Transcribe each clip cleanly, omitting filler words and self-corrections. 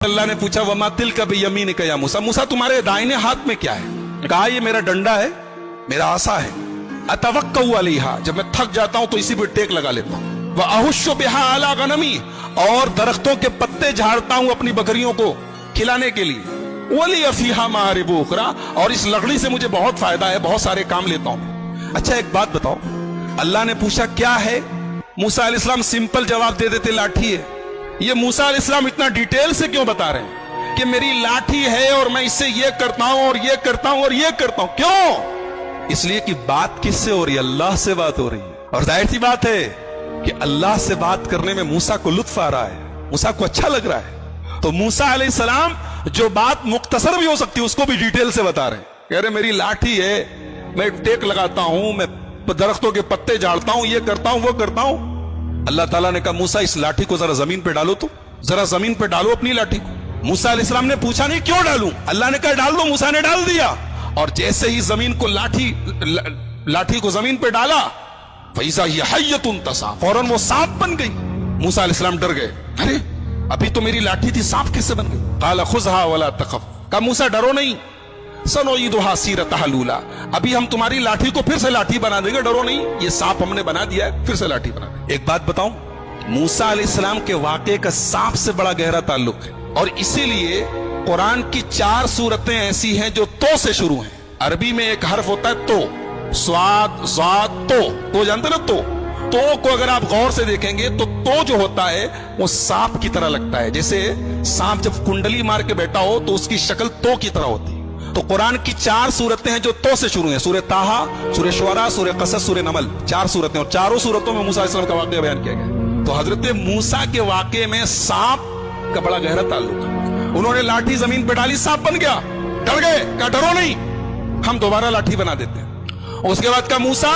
अल्लाह ने पूछा वमा तिलका बियमीनिका या मूसा, मूसा तुम्हारे दाहिने हाथ में क्या है? कहा ये मेरा डंडा है, मेरा आसा है। अतवक्कउ अलैहा, जब मैं थक जाता हूं तो इसी पे टेक लगा लेता हूं। व अहुश्शु बिहा अला गनमी, और दरख्तों के पत्ते झाड़ता हूं अपनी बकरियों को खिलाने के लिए। वली अफीहा मारिबु उखरा, और इस लकड़ी से मुझे बहुत फायदा है, बहुत सारे काम लेता हूं। अच्छा एक बात बताओ, अल्लाह ने पूछा क्या है, मूसा अलैहिस्सलाम सिंपल जवाब दे देते लाठी है। ये मूसा अलैहिस्सलाम इतना डिटेल से क्यों बता रहे हैं कि मेरी लाठी है और मैं इससे ये करता हूं और ये करता हूं और ये करता हूं? क्यों? इसलिए कि बात किससे हो रही है? अल्लाह से बात हो रही है। और जाहिर सी बात है कि अल्लाह से बात करने में मूसा को लुत्फ आ रहा है, मूसा को अच्छा लग रहा है। तो मूसा अलैहिस्सलाम जो बात मुख्तसर भी हो सकती है उसको भी डिटेल से बता रहे हैं। कह रहे मेरी लाठी है, मैं टेक लगाता हूं, मैं दरख्तों के पत्ते झाड़ता हूं, ये करता हूं, वो करता हूं। अल्लाह ताला ने कहा मूसा इस लाठी को जरा जमीन पे डालो, तो जरा जमीन पे डालो अपनी लाठी को। मूसा अलैहिस्सलाम ने पूछा नहीं क्यों डालूं, अल्लाह ने कहा डाल दो, मूसा ने डाल दिया। और जैसे ही जमीन को लाठी को जमीन पे डाला, फैज़ा हिय हय्यतुन तसा, फौरन वो सांप बन गई। मूसा अलैहिस्सलाम डर गए, अरे अभी तो मेरी लाठी थी, सांप कैसे बन गई? क़ाल खुज़हा वला तख़फ़, कहा मूसा डरो नहीं, सनुईदुहा सीरतहा लूला, अभी हम तुम्हारी लाठी को फिर से लाठी बना देंगे, डरो नहीं, ये सांप हमने बना दिया है, फिर से लाठी बना देंगे। एक बात बताऊं, मूसा अलैहिस्सलाम के वाक़े का सांप से बड़ा गहरा ताल्लुक है, और इसीलिए कुरान की 4 सूरतें ऐसी हैं जो तो से शुरू हैं। अरबी में एक हर्फ होता है तो, स्वाद ज़ाद तो जानते ना, तो को अगर आप गौर से देखेंगे तो जो होता है वो सांप की तरह लगता है। जैसे सांप जब कुंडली मार के बैठा हो तो उसकी शक्ल तो की तरह होती है। तो कुरान की 4 सूरतें हैं जो तो से शुरू हैं, सूरह ताहा, सूरह शुअरा, सूरह क़सस, सूरह नमल, 4 सूरतें, और चारों सूरतों में मूसा अलैहिस्सलाम का वाक़या बयान किया गया। तो हजरत मूसा के वाक़े में सांप का बड़ा गहरा ताल्लुक है। उन्होंने लाठी जमीन पे डाली, सांप बन गया, डर गए, कहा डरो नहीं, हम दोबारा लाठी बना देते हैं। उसके बाद का मूसा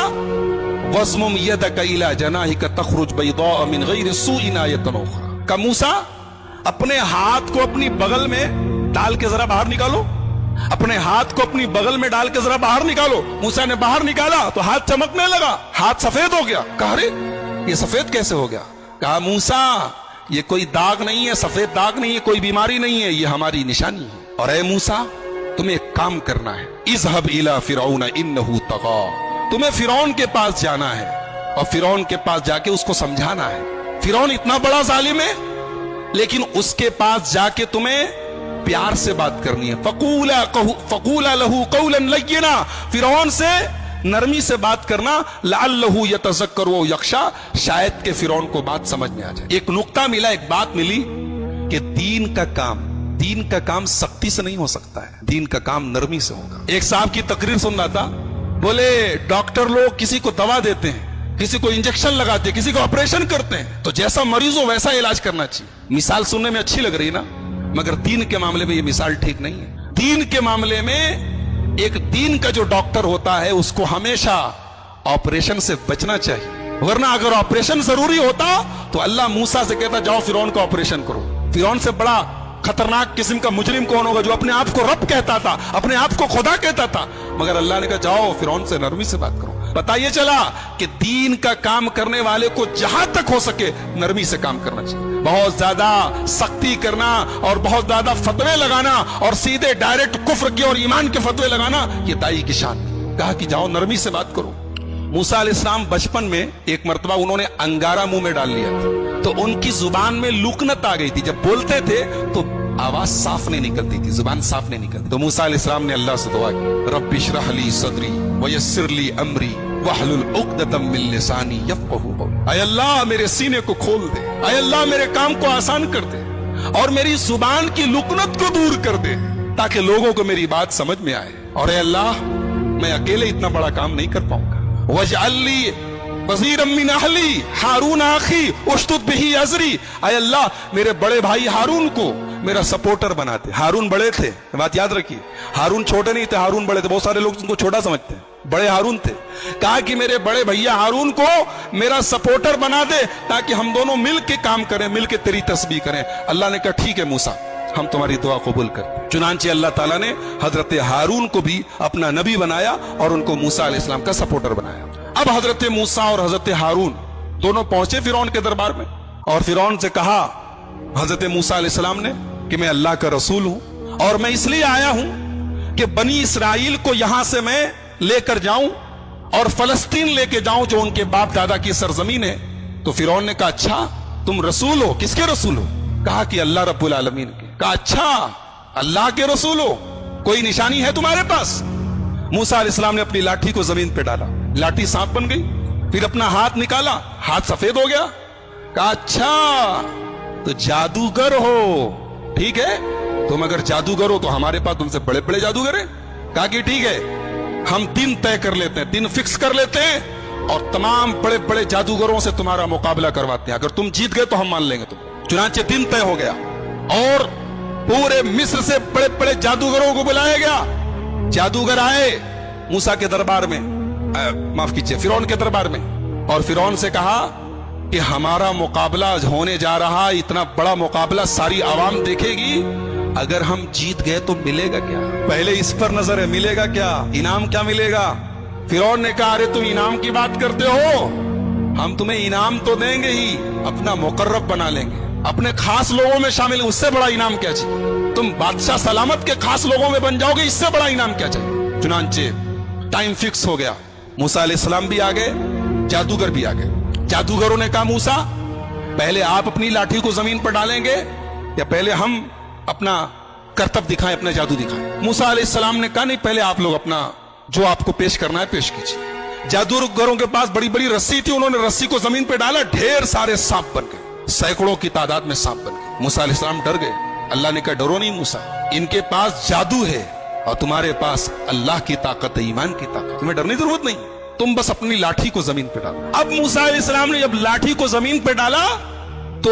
वज़्मुम यदका इला जनाहिका तख़रुज बैदा मिन गैरि सूइन आयतन उख़रा, का मूसा अपने हाथ को अपनी बगल में डाल के जरा बाहर निकालो, अपने हाथ को अपनी बगल में डाल के जरा बाहर निकालो। मूसा ने बाहर निकाला तो हाथ चमकने लगा, हाथ सफेद हो गया। कहा अरे ये सफेद कैसे हो गया? कहा मूसा ये कोई दाग नहीं है, सफेद दाग नहीं है, कोई बीमारी नहीं है, ये हमारी निशानी है। और ऐ मूसा तुम्हें एक काम करना है, इज़हब इला फिरौन इन्नहु तग़ा, तुम्हें फिरौन के पास जाना है और फिरौन के पास जाके उसको समझाना है। फिरौन इतना बड़ा जालिम है, लेकिन उसके पास जाके तुम्हें प्यार से बात करनी है। फकूला लहू कौलन लय्यिना, फिरौन से नरमी से बात करना। लअल्लहु यतज़क्करु व यख्शा, शायद के फिरौन को बात समझ में आ जाए। एक नुक्ता मिला, एक बात मिली कि दीन का काम सख्ती से नहीं हो सकता है, दीन का काम नरमी से होगा। एक साहब की तकरीर सुन रहा था, बोले डॉक्टर लोग किसी को दवा देते हैं, किसी को इंजेक्शन लगाते हैं, किसी को ऑपरेशन करते हैं, तो जैसा मरीज हो वैसा इलाज करना चाहिए। मिसाल सुनने में अच्छी लग रही ना, मगर दीन के मामले में ये मिसाल ठीक नहीं है। दीन के मामले में एक दीन का जो डॉक्टर होता है उसको हमेशा ऑपरेशन से बचना चाहिए, वरना अगर ऑपरेशन जरूरी होता तो अल्लाह मूसा से कहता जाओ फिरौन का ऑपरेशन करो। फिरौन से बड़ा खतरनाक किस्म का मुजरिम कौन होगा? जो अपने आप को रब कहता था, अपने आप को खुदा कहता था। मगर अल्लाह ने कहा जाओ फिरौन से नरमी से बात करो। पता ये चला कि दीन का काम करने वाले को जहां तक हो सके नरमी से काम करना चाहिए। बहुत ज्यादा सख्ती करना और बहुत ज्यादा फतवे लगाना और सीधे डायरेक्ट कुफ्र के और ईमान के फतवे लगाना, ये दाई की शान। कहा कि जाओ नरमी से बात करो। मूसा अलैहिस्सलाम बचपन में एक मर्तबा उन्होंने अंगारा मुंह में डाल लिया था, तो उनकी जुबान में लुकनत आ गई थी। जब बोलते थे तो आवाज साफ नहीं निकलती थी, जुबान साफ नहीं निकलती। तो मूसा अलैहिस्सलाम ने अल्लाह से दुआ की, रब्बि इश्रह ली सदरी वयस्सिर ली अमरी वहलुल उक़दतम मिन लिसानी यफ़क़हू क़ौली। ऐ अल्लाह मेरे सीने को खोल दे, ऐ अल्लाह मेरे काम को आसान कर दे और मेरी जुबान की लुकनत को दूर कर दे, ताकि लोगों को मेरी बात समझ में आए। और ऐ अल्लाह मैं अकेले इतना बड़ा काम नहीं कर पाऊंगा। वजअल ली वज़ीरम मिन अहली हारून आखी उश्तुद बिही अज़री, ऐ अल्लाह मेरे बड़े भाई हारून को मेरा सपोर्टर बनाते। हारून बड़े थे, बात याद रखिए, हारून छोटे नहीं थे, हारून बड़े थे। बहुत सारे लोग उनको छोटा समझते हैं, बड़े हारून थे। कहा कि मेरे बड़े भैया हारून को मेरा सपोर्टर बना दे, ताकि हम दोनों मिल के काम करें, मिल के तेरी तस्बीह करें। अल्लाह ने कहा ठीक है मूसा, हम तुम्हारी दुआ कबूल करते। चुनांचे अल्लाह ताला ने हजरत हारून को भी अपना नबी बनाया और उनको मूसा अलैहिस्सलाम का सपोर्टर बनाया। अब हजरत मूसा और हजरत हारून दोनों पहुंचे फिरौन के दरबार में और फिरौन से कहा, हजरत मूसा अलैहिस्सलाम ने کہ میں اللہ کا رسول ہوں اور میں اس لیے آیا ہوں کہ بنی اسرائیل کو یہاں سے میں لے کر جاؤں اور فلسطین لے کے جاؤں جو ان کے باپ دادا کی سرزمین ہے. تو فرعون نے کہا اچھا تم رسول ہو؟ کس کے رسول ہو؟ کہا کہ اللہ رب العالمین کے. کہا اچھا اللہ کے رسول ہو, کوئی نشانی ہے تمہارے پاس؟ موسیٰ علیہ السلام نے اپنی لاٹھی کو زمین پہ ڈالا, لاٹھی سانپ بن گئی. پھر اپنا ہاتھ نکالا, ہاتھ سفید ہو گیا. کہا اچھا تو جادوگر ہو, ٹھیک ہے, تم اگر جادوگر ہو تو ہمارے پاس تم سے بڑے بڑے جادوگر ہیں. کہا کہ ٹھیک ہے, ہم دن طے کر لیتے ہیں, دن فکس کر لیتے ہیں اور تمام بڑے بڑے جادوگروں سے تمہارا مقابلہ کرواتے ہیں, اگر تم جیت گئے تو ہم مان لیں گے تم. چنانچہ دن طے ہو گیا اور پورے مصر سے بڑے بڑے جادوگروں کو بلایا گیا. جادوگر آئے موسیٰ کے دربار میں, معاف کیجئے فرعون کے دربار میں, اور فرعون سے کہا کہ ہمارا مقابلہ ہونے جا رہا, اتنا بڑا مقابلہ ساری عوام دیکھے گی, اگر ہم جیت گئے تو ملے گا کیا؟ پہلے اس پر نظر ہے, ملے گا کیا, انعام کیا ملے گا؟ فرعون نے کہا ارے تم انعام کی بات کرتے ہو, ہم تمہیں انعام تو دیں گے ہی, اپنا مقرب بنا لیں گے, اپنے خاص لوگوں میں شامل, اس سے بڑا انعام کیا چاہیے؟ تم بادشاہ سلامت کے خاص لوگوں میں بن جاؤ گے, اس سے بڑا انعام کیا چاہیے؟ چنانچہ ٹائم فکس ہو گیا, موسیٰ علیہ السلام بھی آگئے, جادوگر بھی آگئے. جادوگروں نے کہا موسیٰ پہلے آپ اپنی لاٹھی کو زمین پر ڈالیں گے یا پہلے ہم اپنا کرتب دکھائیں, اپنا جادو دکھائیں؟ موسیٰ علیہ السلام نے کہا نہیں, پہلے آپ لوگ اپنا جو آپ کو پیش کرنا ہے پیش کیجیے. جادوگروں کے پاس بڑی بڑی رسی تھی, انہوں نے رسی کو زمین پہ ڈالا, ڈھیر سارے سانپ بن گئے, سینکڑوں کی تعداد میں سانپ بن گئے. موسیٰ علیہ السلام ڈر گئے. اللہ نے کہا ڈرو نہیں موسیٰ, ان کے پاس جادو ہے اور تمہارے پاس اللہ کی طاقت ہے, ایمان کی طاقت, تمہیں ڈرنے کی ضرورت نہیں, تم بس اپنی لاٹھی کو زمین پہ ڈالو. اب موسیٰ علیہ السلام نے جب لاٹھی کو زمین پہ ڈالا تو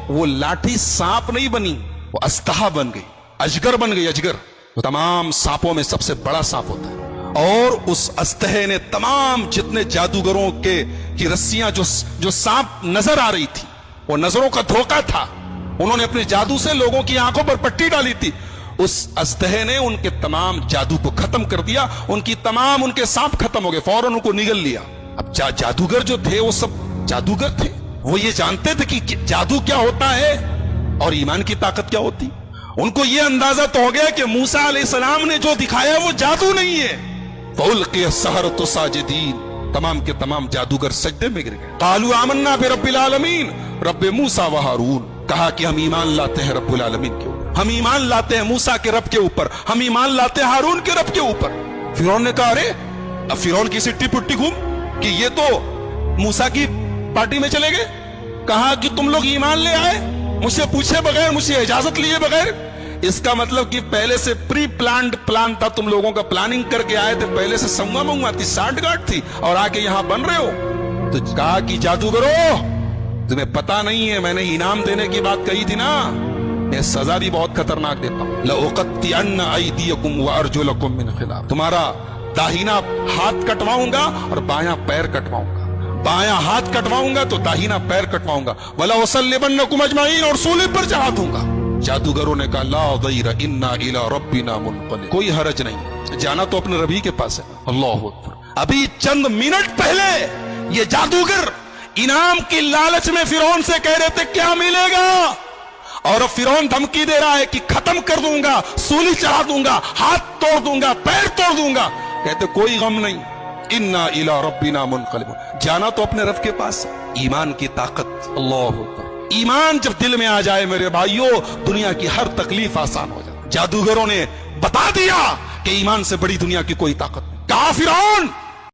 وہ لاٹھی سانپ نہیں بنی, وہ استہا بن گئی, اجگر بن گئی. اجگر تمام سانپوں میں سب سے بڑا سانپ ہوتا ہے, اور اس استہے نے تمام جتنے جادوگروں کی رسیاں جو سانپ نظر آ رہی تھی, وہ نظروں کا دھوکہ تھا, انہوں نے اپنے جادو سے لوگوں کی آنکھوں پر پٹی ڈالی تھی, اس استہے نے ان کے تمام جادو کو ختم کر دیا, ان کے سانپ ختم ہو گئے, فوراً ان کو نگل لیا. اب جادوگر جو تھے وہ سب جادوگر تھے, وہ یہ جانتے تھے کہ جادو کیا ہوتا ہے اور ایمان کی طاقت کیا ہوتی. ان کو یہ اندازہ تو ہو گیا کہ موسیٰ علیہ السلام نے جو دکھایا وہ جادو نہیں ہے. فَأُلْقِيَ السَّحَرَةُ سَاجِدِينَ, تمام کے تمام جادوگر سجدے میں گر گئے. قَالُوا آمَنَّا بِرَبِّ الْعَالَمِينَ, رب موسیٰ و ہارون. کہا کہ ہم ایمان لاتے ہیں رب العالمین کے اوپر, ہم ایمان لاتے ہیں موسیٰ کے رب کے اوپر, ہم ایمان لاتے ہیں ہارون کے رب کے اوپر. فرعون نے کہا ارے, اب فرعون کی سٹی پٹی گھوم کہ یہ تو موسیٰ کی پارٹی میں چلے گئے. کہا کہ تم لوگ ایمان لے آئے مجھ سے پوچھے بغیر, مجھ سے اجازت لیے بغیر, اس کا مطلب کہ پہلے سے پری پلانڈ پلان تھا, تم لوگوں کا پلاننگ کر کے آئے تھے, پہلے سے سنگا منگا تھی, سانٹ گاٹ تھی, اور آ کے یہاں بن رہے ہو. تو کہا کہ جادوگرو تمہیں پتا نہیں ہے, میں نے انعام دینے کی بات کہی تھی نا, میں سزا بھی بہت خطرناک دیتا ہوں. لَأُقَطِّعَنَّ أَيْدِيَكُمْ وَأَرْجُلَكُمْ مِنْ خِلَافٍ, تمہارا داہنا ہاتھ کٹواؤں گا اور بایاں پیر کٹواؤں گا, بایاں ہاتھ کٹواؤں گا تو داہنا پیر کٹواؤں گا. وَلَأُصَلِّبَنَّكُمْ أَجْمَعِينَ, اور سولی پر چڑھا دوں گا. جادوگروں نے کہا لا ضیر انا الی ربنا منقلب, کوئی حرج نہیں, جانا تو اپنے ربی کے پاس ہے. اللہ اکبر. ابھی چند منٹ پہلے یہ جادوگر انعام کی لالچ میں فرعون سے کہہ رہے تھے کیا ملے گا, اور اب فرعون دھمکی دے رہا ہے کہ ختم کر دوں گا, سولی چڑھا دوں گا, ہاتھ توڑ دوں گا, پیر توڑ دوں گا. کہتے کوئی غم نہیں, انا الی ربنا منقلب, جانا تو اپنے رب کے پاس, ایمان کی طاقت. اللہ اکبر. ایمان جب دل میں آ جائے میرے بھائیوں, دنیا کی ہر تکلیف آسان ہو جائے. جادوگروں نے بتا دیا کہ ایمان سے بڑی دنیا کی کوئی طاقت نہیں. کہا فرعون